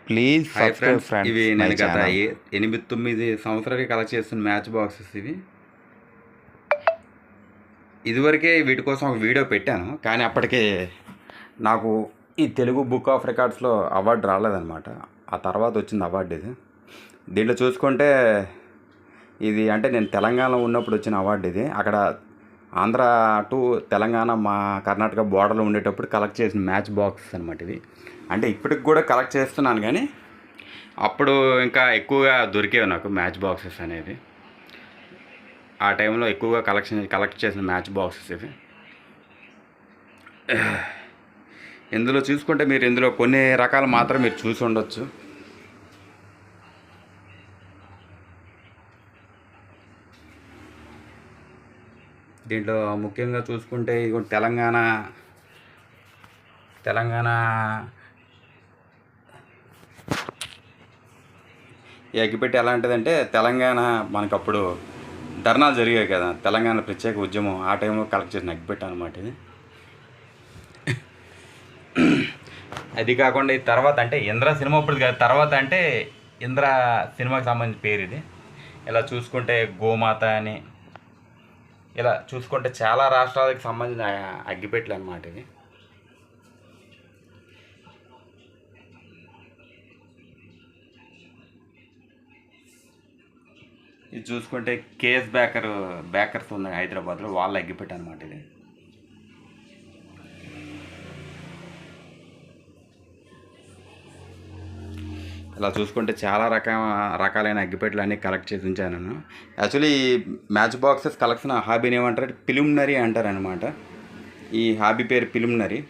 Please hi subscribe friends, ఇవి my నేను గత ఛానల్. 8-9 సంవత్సరాలకి కలెక్ట్ చేస్తున్న మ్యాచ్ బాక్సెస్ ఇవి. ఇదివరకే వీటి కోసం ఒక వీడియో పెట్టాను, కానీ అప్పటికే నాకు ఈ తెలుగు బుక్ ఆఫ్ రికార్డ్స్లో అవార్డు రాలేదన్నమాట. ఆ తర్వాత వచ్చింది అవార్డు ఇది. దీంట్లో చూసుకుంటే ఇది అంటే నేను తెలంగాణలో ఉన్నప్పుడు వచ్చిన అవార్డు ఇది. అక్కడ ఆంధ్ర టు తెలంగాణ మా కర్ణాటక బోర్డర్లో ఉండేటప్పుడు కలెక్ట్ చేసిన మ్యాచ్ బాక్సెస్ అనమాట ఇవి. అంటే ఇప్పటికి కూడా కలెక్ట్ చేస్తున్నాను, కానీ అప్పుడు ఇంకా ఎక్కువగా దొరికేవి నాకు మ్యాచ్ బాక్సెస్ అనేది. ఆ టైంలో ఎక్కువగా కలెక్ట్ చేసిన మ్యాచ్ బాక్సెస్ ఇవి. ఇందులో చూసుకుంటే మీరు ఇందులో కొన్ని రకాలు మాత్రం మీరు చూసి ఉండొచ్చు. దీంట్లో ముఖ్యంగా చూసుకుంటే ఇది తెలంగాణ ఈ అగ్గిపెట్టి ఎలాంటిదంటే, తెలంగాణ మనకప్పుడు ధర్నాలు జరిగాయి కదా, తెలంగాణ ప్రత్యేక ఉద్యమం, ఆ టైంలో కలెక్ట్ చేసిన అగ్గిపెట్టి అనమాట ఇది. అది కాకుండా ఈ తర్వాత అంటే ఇంద్ర సినిమా అప్పుడు కాదు, తర్వాత అంటే ఇంద్ర సినిమాకి సంబంధించిన పేరు ఇది. ఇలా చూసుకుంటే గోమాత అని, ఇలా చూసుకుంటే చాలా రాష్ట్రాలకు సంబంధించిన అగ్గిపెట్టెలు అన్నమాట ఇది. ఇది చూసుకుంటే కేఎస్ బేకర్స్ ఉన్నాయి హైదరాబాద్లో, వాళ్ళ అగ్గిపెట్టె అనమాట ఇది. ఇలా చూసుకుంటే చాలా రకాలైన అగ్గిపెట్టెలు అన్నీ కలెక్ట్ చేసి ఉంచాను నేను. యాక్చువల్లీ ఈ మ్యాచ్ బాక్సెస్ కలెక్షన్ హాబీని ఏమంటారు, ప్రిలిమినరీ అంటారు అనమాట. ఈ హాబీ పేరు ప్రిలిమినరీ.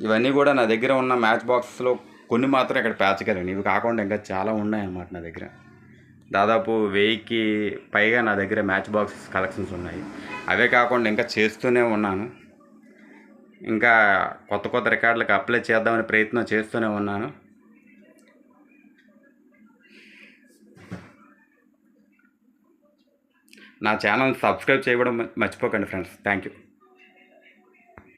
ఇవన్నీ కూడా నా దగ్గర ఉన్న మ్యాచ్ బాక్స్లో కొన్ని మాత్రం ఇక్కడ పేర్చగలను. ఇవి కాకుండా ఇంకా చాలా ఉన్నాయన్నమాట నా దగ్గర. దాదాపు 1000కి పైగా నా దగ్గర మ్యాచ్ బాక్సెస్ కలెక్షన్స్ ఉన్నాయి. అవే కాకుండా ఇంకా చేస్తూనే ఉన్నాను. ఇంకా కొత్త రికార్డులకు అప్లై చేద్దామని ప్రయత్నం చేస్తూనే ఉన్నాను. నా ఛానల్ సబ్స్క్రైబ్ చేయడం మర్చిపోకండి ఫ్రెండ్స్. Thank you.